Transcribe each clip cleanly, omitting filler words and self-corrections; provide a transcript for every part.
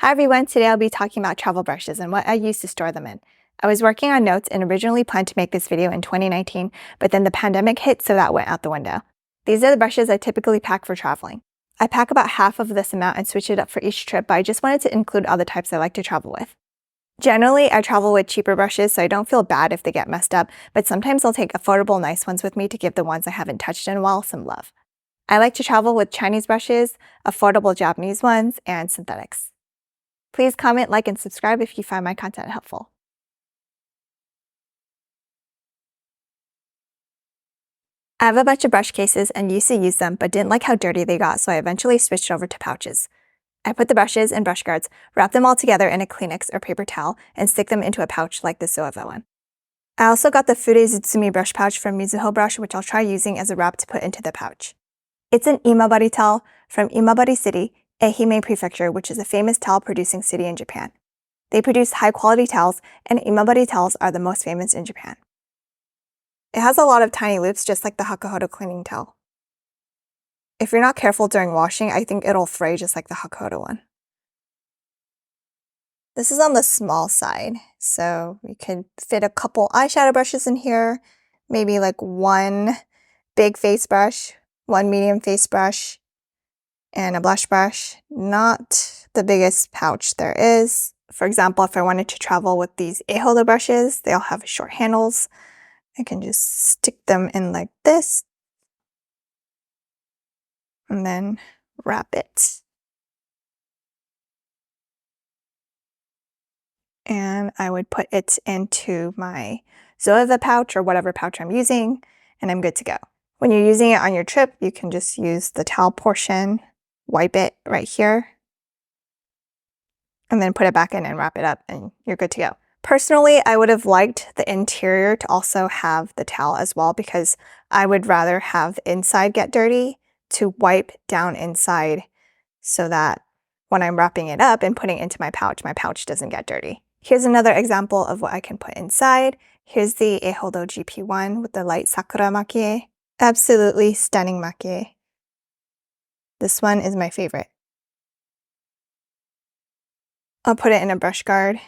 Hi everyone, today I'll be talking about travel brushes and what I use to store them in. I was working on notes and originally planned to make this video in 2019, but then the pandemic hit, so that went out the window. These are the brushes I typically pack for traveling. I pack about half of this amount and switch it up for each trip, but I just wanted to include all the types I like to travel with. Generally, I travel with cheaper brushes, so I don't feel bad if they get messed up, but sometimes I'll take affordable, nice ones with me to give the ones I haven't touched in a while some love. I like to travel with Chinese brushes, affordable Japanese ones, and synthetics. Please comment, like, and subscribe if you find my content helpful. I have a bunch of brush cases and used to use them, but didn't like how dirty they got, so I eventually switched over to pouches. I put the brushes in brush guards, wrap them all together in a Kleenex or paper towel, and stick them into a pouch like the Zuvmor one. I also got the Fude Zutsumi brush pouch from Mizuho Brush, which I'll try using as a wrap to put into the pouch. It's an imabari towel from Imabari City, Ehime Prefecture, which is a famous towel producing city in Japan. They produce high-quality towels, and imabari towels are the most famous in Japan. It has a lot of tiny loops, just like the Houkodou cleaning towel. If you're not careful during washing, I think it'll fray just like the Houkodou one. This is on the small side, so we could fit a couple eyeshadow brushes in here, maybe like one big face brush, one medium face brush, and a blush brush. Not the biggest pouch there is. For example, if I wanted to travel with these Eihodo brushes, they all have short handles. I can just stick them in like this and then wrap it. And I would put it into my Zuvmor pouch or whatever pouch I'm using, and I'm good to go. When you're using it on your trip, you can just use the towel portion, wipe it right here, and then put it back in and wrap it up, and you're good to go. Personally, I would have liked the interior to also have the towel as well, because I would rather have the inside get dirty to wipe down inside so that when I'm wrapping it up and putting it into my pouch doesn't get dirty. Here's another example of what I can put inside. Here's the Eihodo GP1 with the light Sakura maki. Absolutely stunning maki. This one is my favorite. I'll put it in a brush guard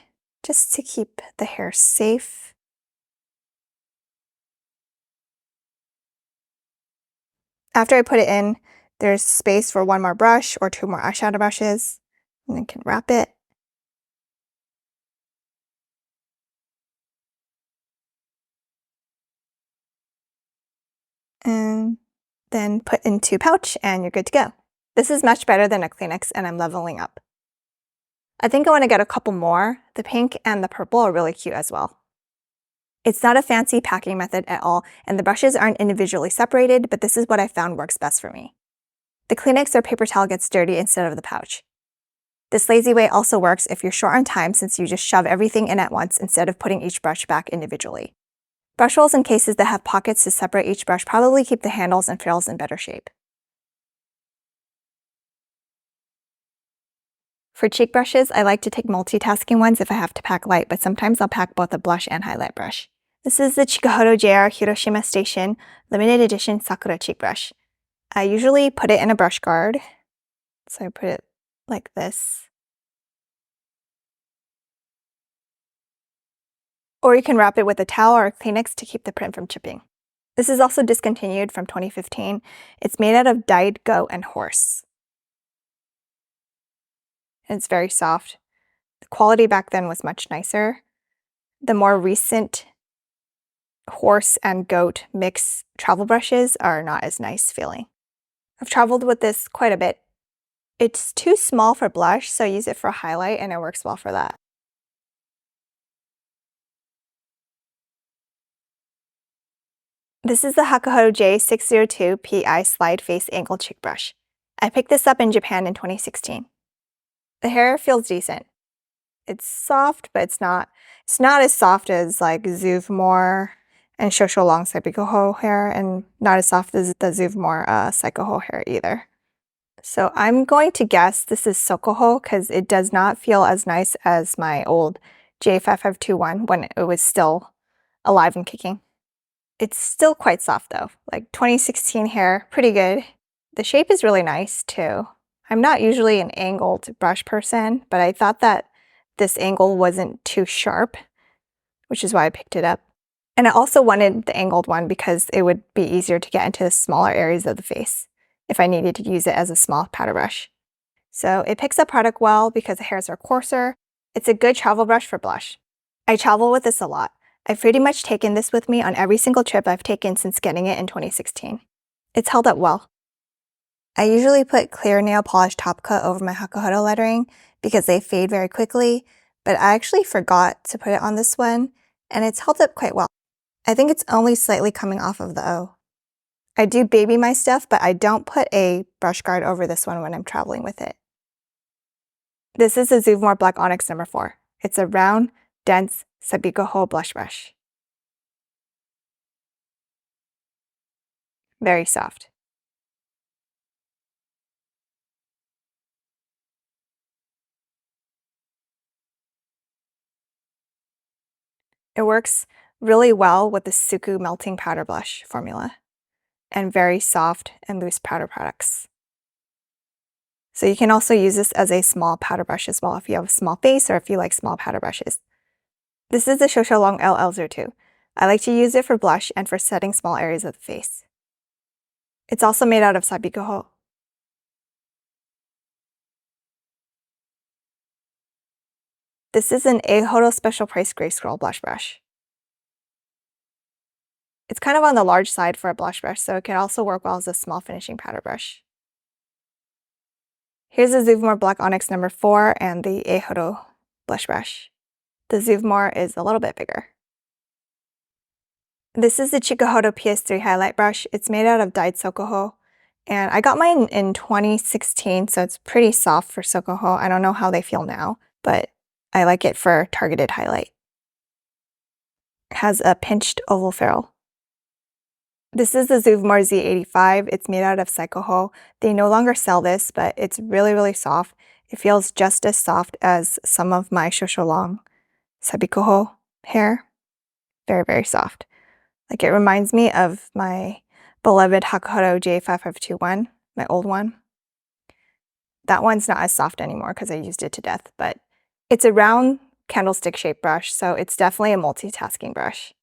just to keep the hair safe. After I put it in, there's space for one more brush or two more eyeshadow brushes, and I can wrap it. And then put into pouch, and you're good to go. This is much better than a Kleenex, and I'm leveling up. I think I want to get a couple more. The pink and the purple are really cute as well. It's not a fancy packing method at all, and the brushes aren't individually separated, but this is what I found works best for me. The Kleenex or paper towel gets dirty instead of the pouch. This lazy way also works if you're short on time, since you just shove everything in at once instead of putting each brush back individually. Brush rolls and cases that have pockets to separate each brush probably keep the handles and ferrules in better shape. For cheek brushes, I like to take multitasking ones if I have to pack light, but sometimes I'll pack both a blush and highlight brush. This is the Chikuhodo JR Hiroshima Station Limited Edition Sakura cheek brush. I usually put it in a brush guard, so I put it like this. Or you can wrap it with a towel or a Kleenex to keep the print from chipping. This is also discontinued from 2015. It's made out of dyed goat and horse. It's very soft. The quality back then was much nicer. The more recent horse and goat mix travel brushes are not as nice feeling. I've traveled with this quite a bit. It's too small for blush, so I use it for highlight, and it works well for that. This is the Houkodou G-C2 PI Slide Face Angle Cheek Brush. I picked this up in Japan in 2016. The hair feels decent. It's soft, but it's not as soft as like Zuvmor and Shou alongside Bikoho hair, and not as soft as the Zuvmor Psychoho hair either. So I'm going to guess this is Sokoho, because it does not feel as nice as my old J5521 when it was still alive and kicking. It's still quite soft though, like 2016 hair, pretty good. The shape is really nice too. I'm not usually an angled brush person, but I thought that this angle wasn't too sharp, which is why I picked it up. And I also wanted the angled one because it would be easier to get into the smaller areas of the face if I needed to use it as a small powder brush. So it picks up product well because the hairs are coarser. It's a good travel brush for blush. I travel with this a lot. I've pretty much taken this with me on every single trip I've taken since getting it in 2016. It's held up well. I usually put clear nail polish top coat over my Houkodou lettering because they fade very quickly, but I actually forgot to put it on this one, and it's held up quite well. I think it's only slightly coming off of the O. I do baby my stuff, but I don't put a brush guard over this one when I'm traveling with it. This is the Zuvmor Black Onyx No. 4. It's a round, dense Chikuhodo blush brush. Very soft. It works really well with the Suku Melting Powder Blush formula, and very soft and loose powder products. So you can also use this as a small powder brush as well if you have a small face or if you like small powder brushes. This is the Shou LL02. I like to use it for blush and for setting small areas of the face. It's also made out of Chikuhodo. This is an Eihodo Special Price Gray Scroll Blush Brush. It's kind of on the large side for a blush brush, so it can also work well as a small finishing powder brush. Here's the Zuvmor Black Onyx No. 4 and the Eihodo blush brush. The Zuvmor is a little bit bigger. This is the Chikuhodo PS3 highlight brush. It's made out of dyed Sokoho, and I got mine in 2016, so it's pretty soft for Sokoho. I don't know how they feel now, but I like it for targeted highlight. It has a pinched oval ferrule. This is the Zuvmor Z85. It's made out of Chikuhodo. They no longer sell this, but it's really, really soft. It feels just as soft as some of my Shou Chikuhodo hair. Very, very soft. Like, it reminds me of my beloved Houkodou G-C2, my old one. That one's not as soft anymore because I used it to death, but it's a round candlestick shaped brush, so it's definitely a multitasking brush.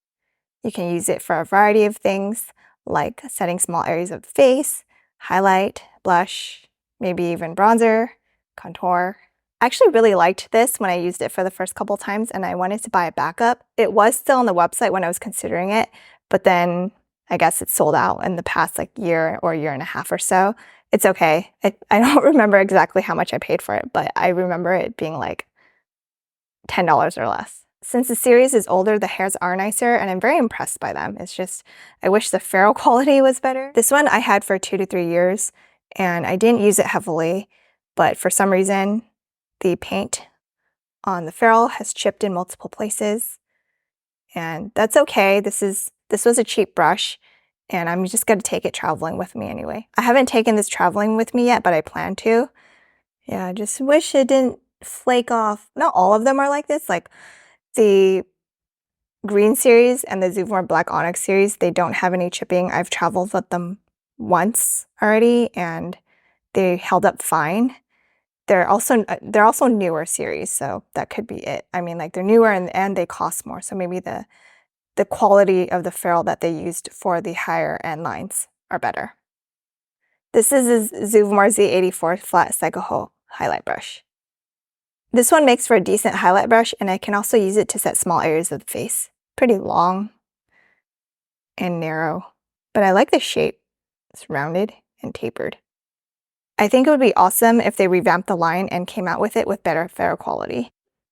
You can use it for a variety of things, like setting small areas of the face, highlight, blush, maybe even bronzer, contour. I actually really liked this when I used it for the first couple times, and I wanted to buy a backup. It was still on the website when I was considering it, but then I guess it's sold out in the past year or year and a half or so. It's okay. I don't remember exactly how much I paid for it, but I remember it being like $10 or less. Since the series is older, the hairs are nicer, and I'm very impressed by them. It's just, I wish the ferrule quality was better. This one I had for 2 to 3 years, and I didn't use it heavily, but for some reason, the paint on the ferrule has chipped in multiple places, and that's okay. This was a cheap brush, and I'm just gonna take it traveling with me anyway. I haven't taken this traveling with me yet, but I plan to. Yeah, I just wish it didn't flake off. Not all of them are like this. Like, the green series and the Zuvmor Black Onyx series, they don't have any chipping. I've traveled with them once already, and they held up fine. They're also newer series, so that could be it. I mean, like, they're newer and they cost more, so maybe the quality of the ferrule that they used for the higher end lines are better. This is a Zuvmor Z84 flat Chikuhodo highlight brush. This one makes for a decent highlight brush, and I can also use it to set small areas of the face. Pretty long and narrow, but I like the shape. It's rounded and tapered. I think it would be awesome if they revamped the line and came out with it with better ferrule quality.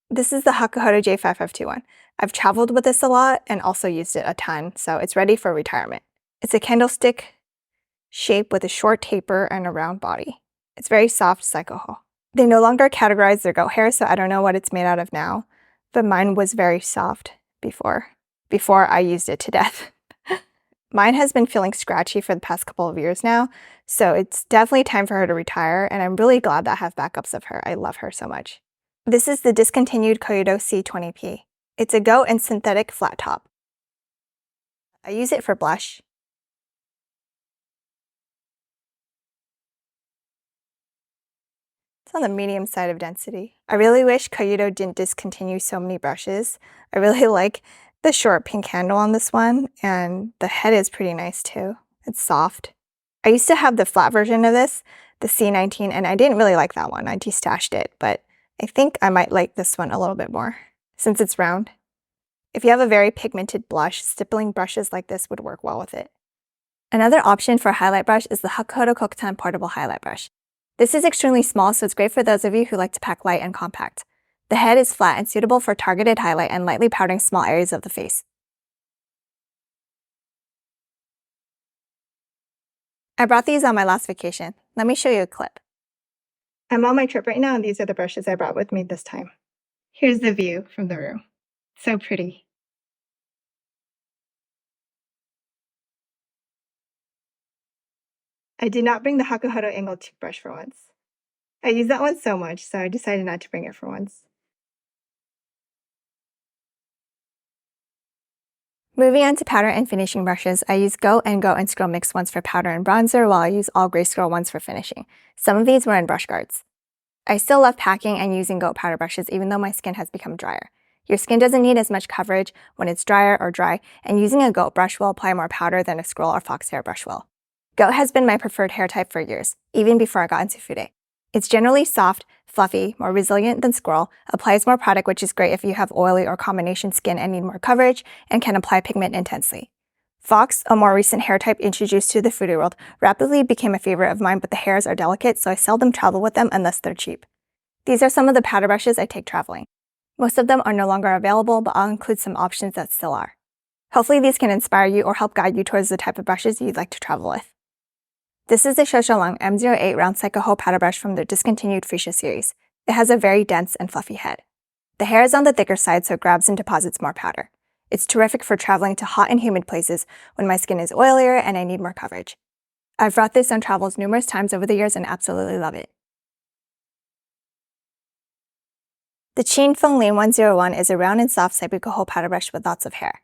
This is the Houkodou G-C2. I've traveled with this a lot and also used it a ton, so it's ready for retirement. It's a candlestick shape with a short taper and a round body. It's very soft Chikuhodo. They no longer categorize their goat hair, so I don't know what it's made out of now, but mine was very soft before I used it to death. Mine has been feeling scratchy for the past couple of years now, so it's definitely time for her to retire, and I'm really glad that I have backups of her. I love her so much. This is the discontinued Koyomo C20P. It's a goat and synthetic flat top. I use it for blush. It's on the medium side of density. I really wish Koyomo didn't discontinue so many brushes. I really like the short pink handle on this one, and the head is pretty nice too. It's soft. I used to have the flat version of this, the C19, and I didn't really like that one. I destashed it, but I think I might like this one a little bit more since it's round. If you have a very pigmented blush, stippling brushes like this would work well with it. Another option for a highlight brush is the Houkodou G-C2 portable highlight brush. This is extremely small, so it's great for those of you who like to pack light and compact. The head is flat and suitable for targeted highlight and lightly powdering small areas of the face. I brought these on my last vacation. Let me show you a clip. I'm on my trip right now, and these are the brushes I brought with me this time. Here's the view from the room. So pretty. I did not bring the Houkodou angled cheek brush for once. I use that one so much, so I decided not to bring it for once. Moving on to powder and finishing brushes, I use Go and Scroll mixed ones for powder and bronzer, while I use all Grayscroll ones for finishing. Some of these were in brush guards. I still love packing and using Go powder brushes even though my skin has become drier. Your skin doesn't need as much coverage when it's drier or dry, and using a Go brush will apply more powder than a Scroll or Fox hair brush will. Go has been my preferred hair type for years, even before I got into Fude. It's generally soft, fluffy, more resilient than Scroll, applies more product, which is great if you have oily or combination skin and need more coverage, and can apply pigment intensely. Fox, a more recent hair type introduced to the Fude world, rapidly became a favorite of mine, but the hairs are delicate, so I seldom travel with them unless they're cheap. These are some of the powder brushes I take traveling. Most of them are no longer available, but I'll include some options that still are. Hopefully these can inspire you or help guide you towards the type of brushes you'd like to travel with. This is the Shou M08 round cycle hole powder brush from their discontinued Fuchsia series. It has a very dense and fluffy head. The hair is on the thicker side, so it grabs and deposits more powder. It's terrific for traveling to hot and humid places when my skin is oilier and I need more coverage. I've brought this on travels numerous times over the years and absolutely love it. The Qin Lin 101 is a round and soft Saibuko hole powder brush with lots of hair.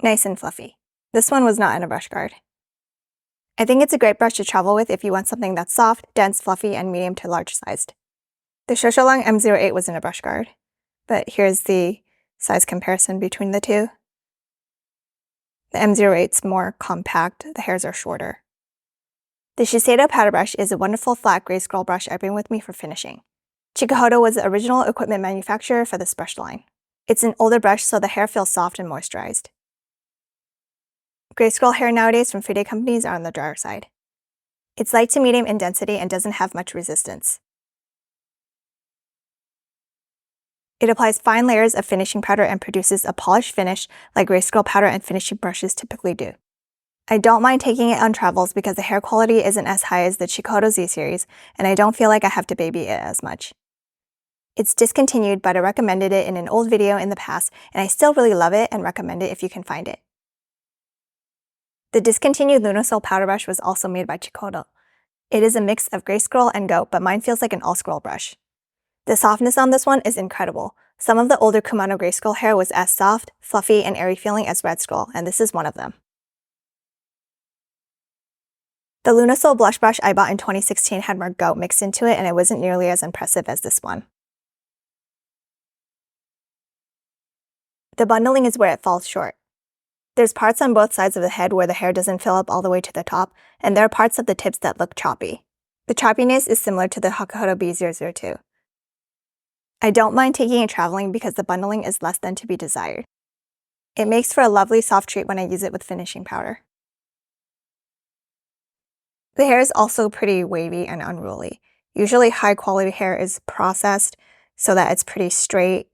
Nice and fluffy. This one was not in a brush guard. I think it's a great brush to travel with if you want something that's soft, dense, fluffy, and medium to large sized. The Shou M08 was in a brush guard, but here's the size comparison between the two. The M08's more compact, the hairs are shorter. The Shiseido powder brush is a wonderful flat gray scroll brush I bring with me for finishing. Chikuhodo was the original equipment manufacturer for this brush line. It's an older brush, so the hair feels soft and moisturized. Gray scroll hair nowadays from Fude companies are on the drier side. It's light to medium in density and doesn't have much resistance. It applies fine layers of finishing powder and produces a polished finish like gray scroll powder and finishing brushes typically do. I don't mind taking it on travels because the hair quality isn't as high as the Chikuhodo Z series, and I don't feel like I have to baby it as much. It's discontinued, but I recommended it in an old video in the past, and I still really love it and recommend it if you can find it. The discontinued Lunasol powder brush was also made by Chikuhodo. It is a mix of gray scroll and Go, but mine feels like an all-scroll brush. The softness on this one is incredible. Some of the older Kumano gray scroll hair was as soft, fluffy, and airy feeling as red scroll, and this is one of them. The Lunasol blush brush I bought in 2016 had more Go mixed into it, and it wasn't nearly as impressive as this one. The bundling is where it falls short. There's parts on both sides of the head where the hair doesn't fill up all the way to the top, and there are parts of the tips that look choppy. The choppiness is similar to the Houkodou B-002. I don't mind taking it traveling because the bundling is less than to be desired. It makes for a lovely soft treat when I use it with finishing powder. The hair is also pretty wavy and unruly. Usually high quality hair is processed so that it's pretty straight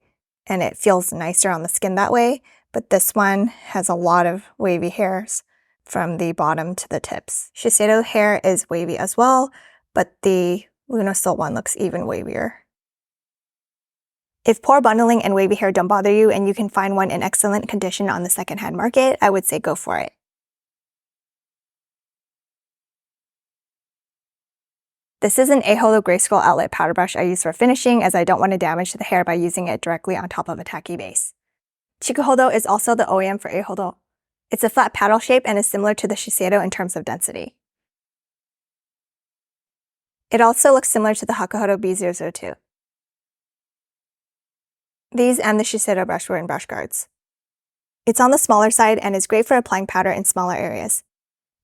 and it feels nicer on the skin that way, but this one has a lot of wavy hairs from the bottom to the tips. Shiseido hair is wavy as well, but the Lunasol one looks even wavier. If poor bundling and wavy hair don't bother you and you can find one in excellent condition on the secondhand market, I would say go for it. This is an Eihodo Grayscroll Outlet powder brush I use for finishing, as I don't want to damage the hair by using it directly on top of a tacky base. Chikuhodo is also the OEM for Eihodo. It's a flat paddle shape and is similar to the Shiseido in terms of density. It also looks similar to the Houkodou B-02. These and the Shiseido brush were in brush guards. It's on the smaller side and is great for applying powder in smaller areas.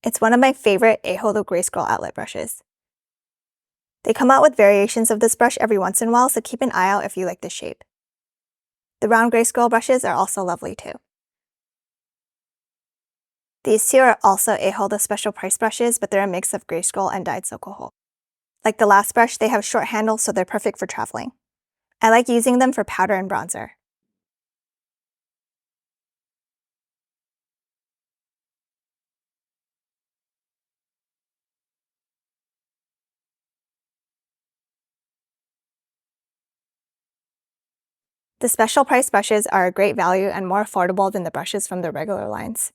It's one of my favorite Eihodo Gray Scroll outlet brushes. They come out with variations of this brush every once in a while, so keep an eye out if you like this shape. The round gray scroll brushes are also lovely too. These two are also Eihodo special price brushes, but they're a mix of gray scroll and dyed Chikuhodo. Like the last brush, they have short handles, so they're perfect for traveling. I like using them for powder and bronzer. The special price brushes are a great value and more affordable than the brushes from the regular lines.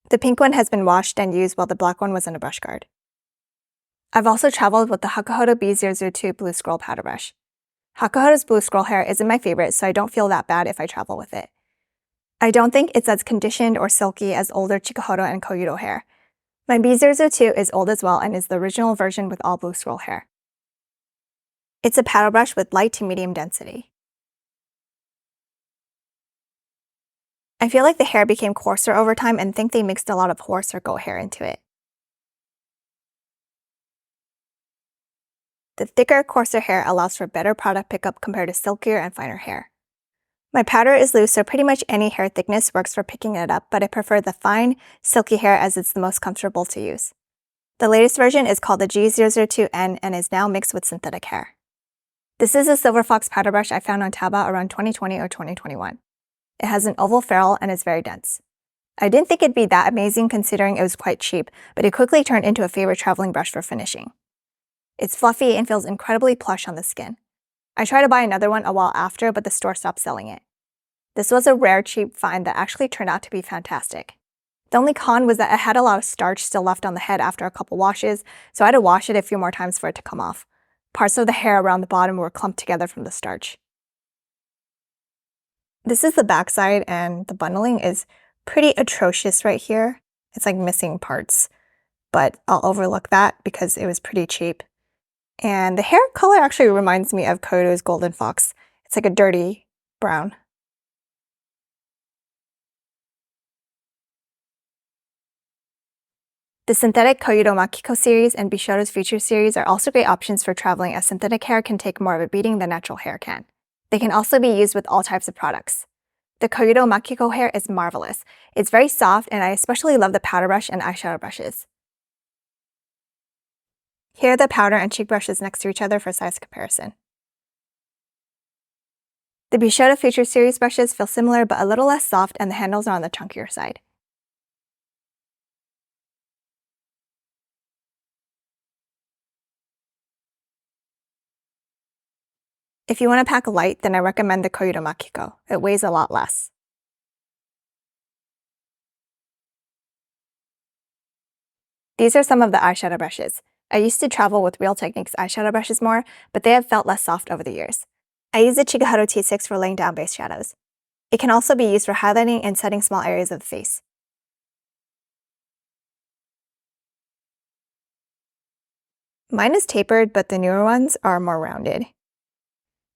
The pink one has been washed and used while the black one was in a brush guard. I've also traveled with the Houkodou B-02 blue scroll powder brush. Houkodou's blue scroll hair isn't my favorite, so I don't feel that bad if I travel with it. I don't think it's as conditioned or silky as older Chikuhodo and Koyomo hair. My B-02 is old as well and is the original version with all blue scroll hair. It's a paddle brush with light to medium density. I feel like the hair became coarser over time and think they mixed a lot of horse or goat hair into it. The thicker, coarser hair allows for better product pickup compared to silkier and finer hair. My powder is loose, so pretty much any hair thickness works for picking it up, but I prefer the fine, silky hair as it's the most comfortable to use. The latest version is called the G-C2N and is now mixed with synthetic hair. This is a Silver Fox powder brush I found on Taobao around 2020 or 2021. It has an oval ferrule and is very dense. I didn't think it'd be that amazing considering it was quite cheap, but it quickly turned into a favorite traveling brush for finishing. It's fluffy and feels incredibly plush on the skin. I tried to buy another one a while after, but the store stopped selling it. This was a rare cheap find that actually turned out to be fantastic. The only con was that it had a lot of starch still left on the head after a couple washes, so I had to wash it a few more times for it to come off. Parts of the hair around the bottom were clumped together from the starch. This is the backside, and the bundling is pretty atrocious right here. It's like missing parts, but I'll overlook that because it was pretty cheap. And the hair color actually reminds me of Koyou's Golden Fox. It's like a dirty brown. The synthetic Koyomo Makiko series and Bisyodo's Future series are also great options for traveling, as synthetic hair can take more of a beating than natural hair can. They can also be used with all types of products. The Koyomo Makiko hair is marvelous. It's very soft, and I especially love the powder brush and eyeshadow brushes. Here are the powder and cheek brushes next to each other for size comparison. The Bisyodo Future series brushes feel similar but a little less soft, and the handles are on the chunkier side. If you want to pack light, then I recommend the Koyomo Makiko. It weighs a lot less. These are some of the eyeshadow brushes. I used to travel with Real Techniques eyeshadow brushes more, but they have felt less soft over the years. I use the Chikuhodo T6 for laying down base shadows. It can also be used for highlighting and setting small areas of the face. Mine is tapered, but the newer ones are more rounded.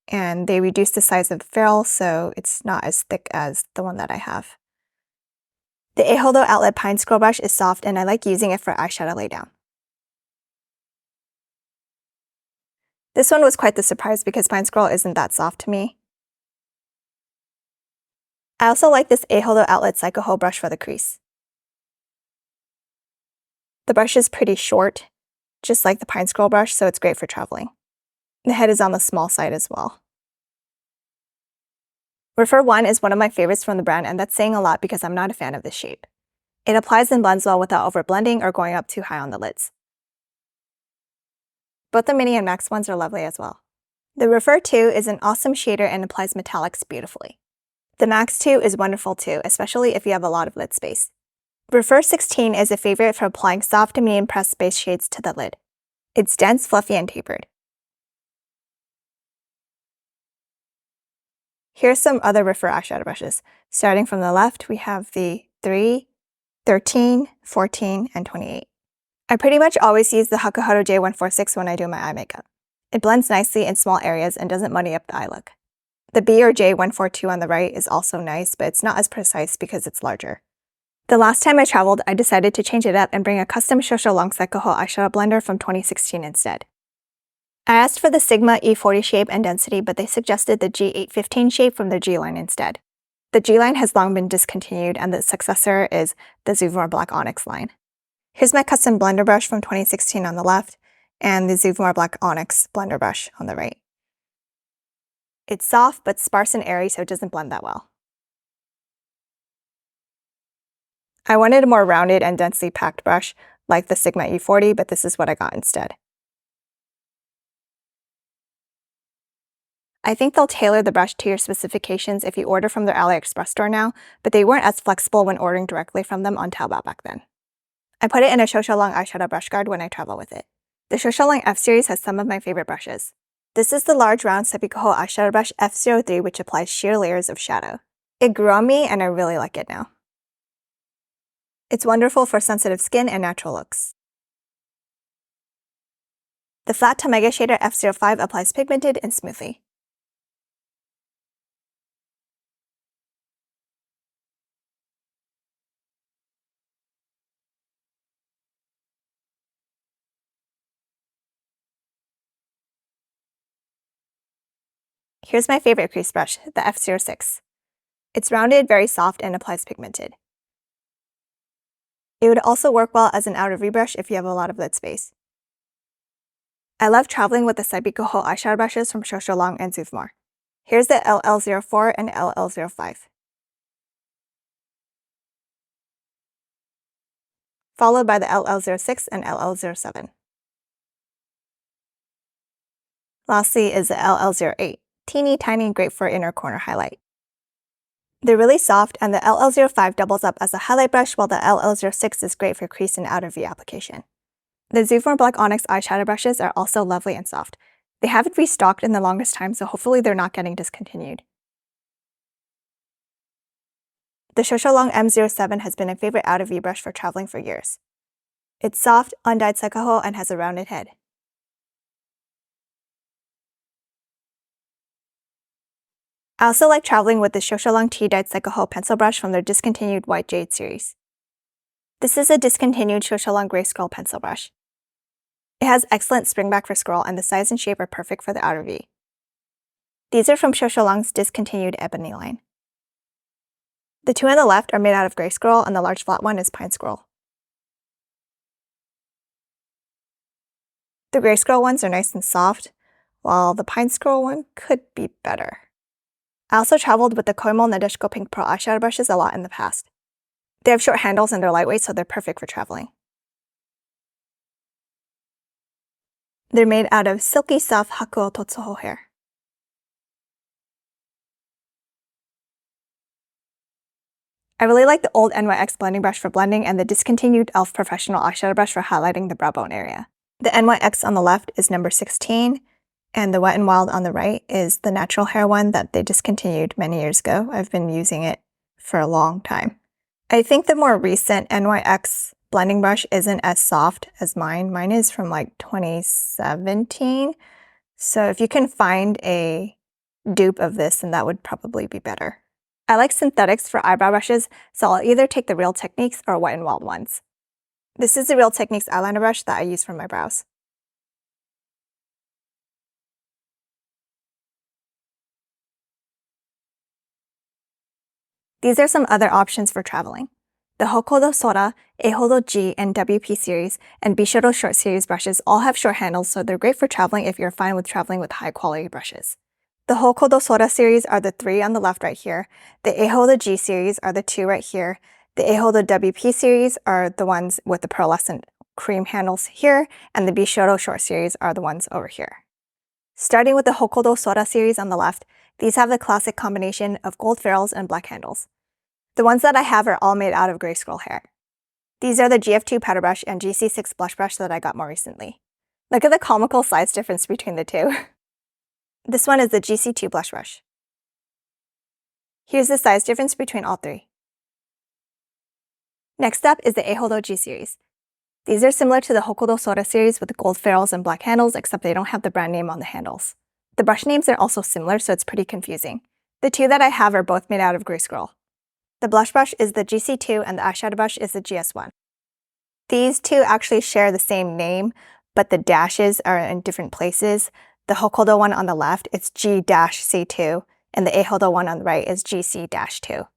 And they reduce the size of the ferrule, so it's not as thick as the one that I have. The Eihodo Outlet Pine Scroll Brush is soft, and I like using it for eyeshadow laydown. This one was quite the surprise because Pine Scroll isn't that soft to me. I also like this Eihodo Outlet Chikuhodo brush for the crease. The brush is pretty short, just like the Pine Scroll brush, so it's great for traveling. The head is on the small side as well. Rephr 1 is one of my favorites from the brand, and that's saying a lot because I'm not a fan of this shape. It applies and blends well without over blending or going up too high on the lids. Both the mini and max ones are lovely as well. The Rephr 2 is an awesome shader and applies metallics beautifully. The Max 2 is wonderful too, especially if you have a lot of lid space. Rephr 16 is a favorite for applying soft to medium pressed base shades to the lid. It's dense, fluffy, and tapered. Here's some other Rephr eyeshadow brushes. Starting from the left, we have the 3, 13, 14, and 28. I pretty much always use the Houkodou G-C2 when I do my eye makeup. It blends nicely in small areas and doesn't muddy up the eye look. The B or J142 on the right is also nice, but it's not as precise because it's larger. The last time I traveled, I decided to change it up and bring a custom Shou Sekoho eyeshadow blender from 2016 instead. I asked for the Sigma E40 shape and density, but they suggested the G815 shape from the G line instead. The G line has long been discontinued, and the successor is the Zuvmor Black Onyx line. Here's my custom blender brush from 2016 on the left, and the Zuvmor Black Onyx blender brush on the right. It's soft but sparse and airy, so it doesn't blend that well. I wanted a more rounded and densely packed brush, like the Sigma E40, but this is what I got instead. I think they'll tailor the brush to your specifications if you order from their AliExpress store now, but they weren't as flexible when ordering directly from them on Taobao back then. I put it in a Shou eyeshadow brush guard when I travel with it. The Shou F series has some of my favorite brushes. This is the large round Chikuhodo eyeshadow brush F03, which applies sheer layers of shadow. It grew on me and I really like it now. It's wonderful for sensitive skin and natural looks. The flat to mega shader F05 applies pigmented and smoothly. Here's my favorite crease brush, the F06. It's rounded, very soft, and applies pigmented. It would also work well as an outer V-brush if you have a lot of lid space. I love traveling with the Chikuhodo eyeshadow brushes from Shou and Zuvmor. Here's the LL04 and LL05. Followed by the LL06 and LL07. Lastly is the LL08, teeny tiny, great for inner corner highlight. They're really soft, and the LL05 doubles up as a highlight brush, while the LL06 is great for crease and outer V application. The Zuvmor Black Onyx eyeshadow brushes are also lovely and soft. They haven't restocked in the longest time, so hopefully they're not getting discontinued. The Shou M07 has been a favorite outer V brush for traveling for years. It's soft, undyed Chikuhodo, and has a rounded head. I also like traveling with the Shou Tea-dyed Chikuhodo pencil brush from their discontinued White Jade series. This is a discontinued Shou Gray Scroll pencil brush. It has excellent springback for scroll, and the size and shape are perfect for the outer V. These are from Shou's discontinued Ebony line. The two on the left are made out of gray scroll, and the large flat one is pine scroll. The gray scroll ones are nice and soft, while the pine scroll one could be better. I also traveled with the Koyomo Nadeshiko Pink Pearl eyeshadow brushes a lot in the past. They have short handles and they're lightweight, so they're perfect for traveling. They're made out of silky soft Houkodou hair. I really like the old NYX blending brush for blending and the discontinued e.l.f. professional eyeshadow brush for highlighting the brow bone area. The NYX on the left is number 16, and the Wet n Wild on the right is the natural hair one that they discontinued many years ago. I've been using it for a long time. I think the more recent NYX blending brush isn't as soft as mine. Mine is from like 2017. So if you can find a dupe of this, then that would probably be better. I like synthetics for eyebrow brushes, so I'll either take the Real Techniques or Wet n Wild ones. This is the Real Techniques eyeliner brush that I use for my brows. These are some other options for traveling. The Houkodou Soda, Eihodo G and WP series, and Bisyodo short series brushes all have short handles, so they're great for traveling if you're fine with traveling with high quality brushes. The Houkodou Soda series are the 3 on the left right here, the Eihodo G series are the 2 right here, the Eihodo WP series are the ones with the pearlescent cream handles here, and the Bisyodo short series are the ones over here. Starting with the Houkodou Soda series on the left, these have the classic combination of gold ferrules and black handles. The ones that I have are all made out of gray scroll hair. These are the GF2 powder brush and GC6 blush brush that I got more recently. Look at the comical size difference between the two. This one is the GC2 blush brush. Here's the size difference between all three. Next up is the Eihodo G series. These are similar to the Houkodou Soda series with gold ferrules and black handles, except they don't have the brand name on the handles. The brush names are also similar, so it's pretty confusing. The two that I have are both made out of grease girl. The blush brush is the G-C2 and the eyeshadow brush is the GS1. These two actually share the same name, but the dashes are in different places. The Houkodou one on the left is G-C2, and the Eihodo one on the right is GC-2.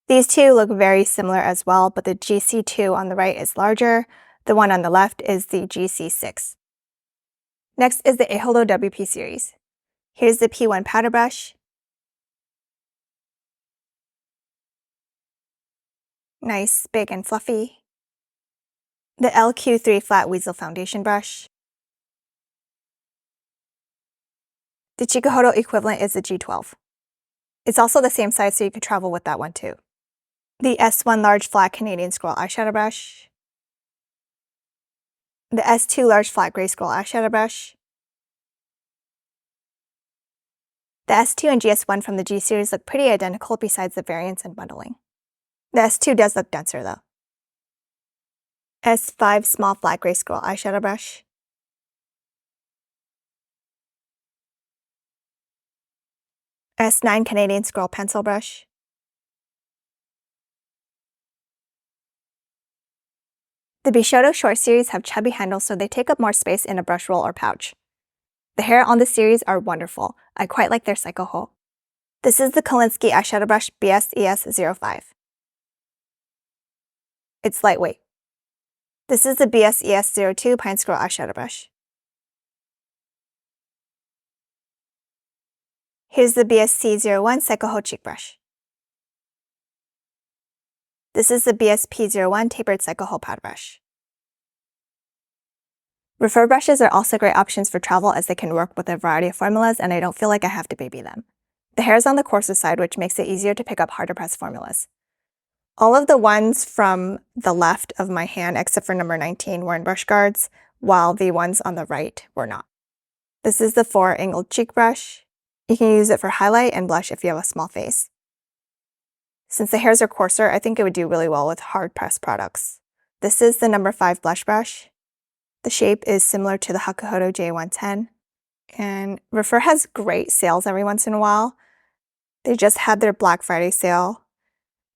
These two look very similar as well, but the GC2 on the right is larger. The one on the left is the GC6. Next is the Eihodo WP series. Here's the P1 powder brush. Nice, big, and fluffy. The LQ3 flat weasel foundation brush. The Chikuhodo equivalent is the G12. It's also the same size, so you could travel with that one too. The S1 large flat Canadian scroll eyeshadow brush. The S2 large flat gray scroll eyeshadow brush. The S2 and GS1 from the G series look pretty identical besides the variants and bundling. The S2 does look denser though. S5 small flat gray scroll eyeshadow brush. S9 Canadian scroll pencil brush. The Bisyodo short series have chubby handles, so they take up more space in a brush roll or pouch. The hair on this series are wonderful. I quite like their cycle hole. This is the Kolinsky eyeshadow brush BS-ES-05. It's lightweight. This is the BS-ES-02 pine scroll eyeshadow brush. Here's the BS-C-01 cycle hole cheek brush. This is the BS-P-01 tapered cycle hole powder brush. Rephr brushes are also great options for travel as they can work with a variety of formulas, and I don't feel like I have to baby them. The hair is on the coarser side, which makes it easier to pick up harder press formulas. All of the ones from the left of my hand, except for number 19, were in brush guards, while the ones on the right were not. This is the 4-angled cheek brush. You can use it for highlight and blush if you have a small face. Since the hairs are coarser, I think it would do really well with hard press products. This is the number 5 blush brush. The shape is similar to the Houkodou G-C2, and Rephr has great sales every once in a while. They just had their Black Friday sale,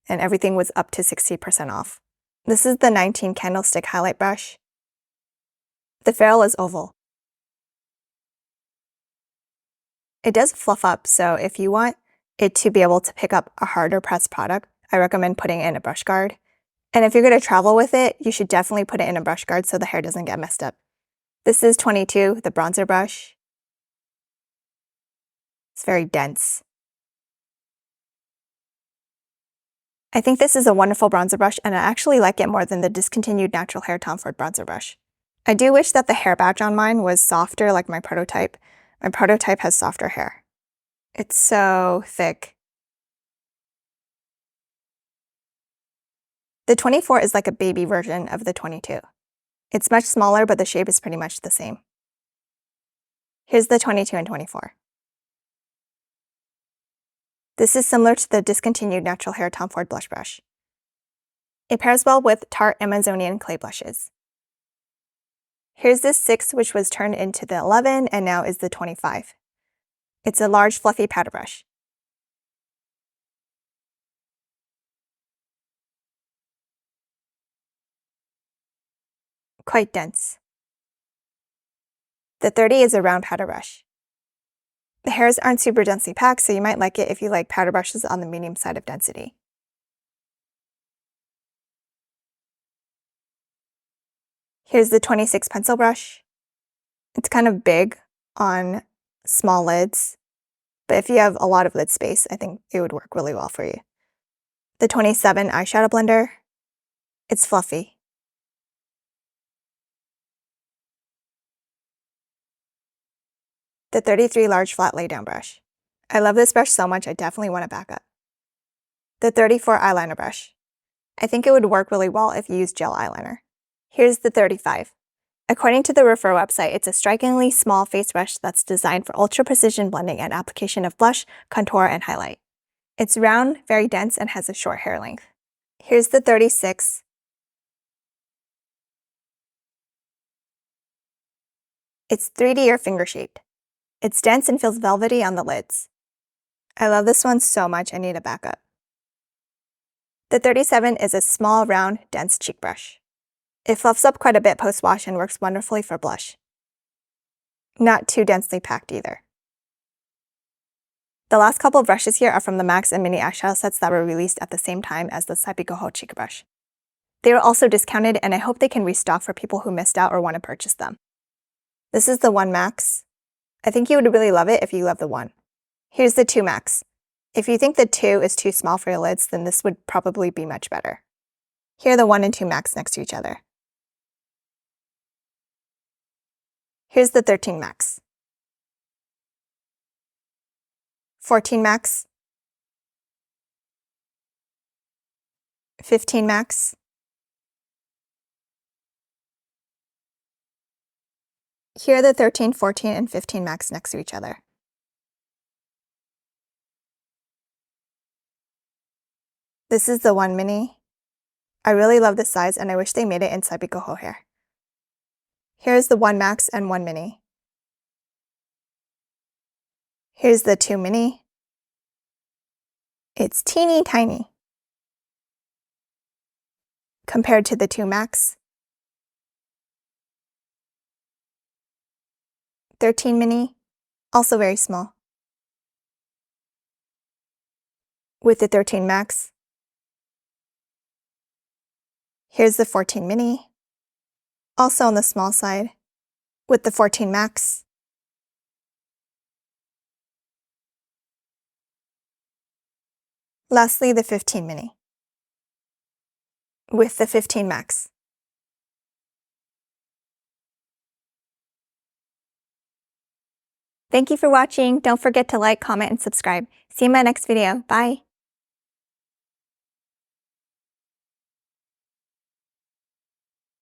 and everything was up to 60% off. This is the 19 candlestick highlight brush. The ferrule is oval. It does fluff up, so if you want it to be able to pick up a harder press product, I recommend putting it in a brush guard. And if you're going to travel with it, you should definitely put it in a brush guard so the hair doesn't get messed up. This is 22, the bronzer brush. It's very dense. I think this is a wonderful bronzer brush, and I actually like it more than the discontinued natural hair Tom Ford bronzer brush. I do wish that the hair badge on mine was softer like my prototype. My prototype has softer hair. It's so thick. The 24 is like a baby version of the 22. It's much smaller, but the shape is pretty much the same. Here's the 22 and 24. This is similar to the discontinued natural hair Tom Ford blush brush. It pairs well with Tarte Amazonian clay blushes. Here's this 6, which was turned into the 11 and now is the 25. It's a large fluffy powder brush. Quite dense. The 30 is a round powder brush. The hairs aren't super densely packed, so you might like it if you like powder brushes on the medium side of density. Here's the 26 pencil brush. It's kind of big on small lids, but if you have a lot of lid space, I think it would work really well for you. The 27 eyeshadow blender. It's fluffy. The 33 large flat laydown brush. I love this brush so much, I definitely want a backup. The 34 eyeliner brush. I think it would work really well if you use gel eyeliner. Here's the 35. According to the Rephr website, it's a strikingly small face brush that's designed for ultra-precision blending and application of blush, contour, and highlight. It's round, very dense, and has a short hair length. Here's the 36. It's 3D or finger-shaped. It's dense and feels velvety on the lids. I love this one so much I need a backup. The 37 is a small, round, dense cheek brush. It fluffs up quite a bit post-wash and works wonderfully for blush. Not too densely packed either. The last couple of brushes here are from the Max and Mini eyeshadow sets that were released at the same time as the Chikuhodo cheek brush. They were also discounted, and I hope they can restock for people who missed out or want to purchase them. This is the 1 Max. I think you would really love it if you love the 1. Here's the 2 Max. If you think the 2 is too small for your lids, then this would probably be much better. Here are the 1 and 2 Max next to each other. Here's the 13 Max. 14 Max. 15 Max. Here are the 13, 14, and 15 Max next to each other. This is the 1 Mini. I really love this size and I wish they made it in Chikuhodo hair. Here's the 1 Max and 1 Mini. Here's the 2 Mini. It's teeny tiny compared to the 2 Max. 13 Mini, also very small. With the 13 Max. Here's the 14 Mini, also on the small side, with the 14 Max. Lastly, the 15 Mini, with the 15 Max. Thank you for watching. Don't forget to like, comment, and subscribe. See you in my next video. Bye!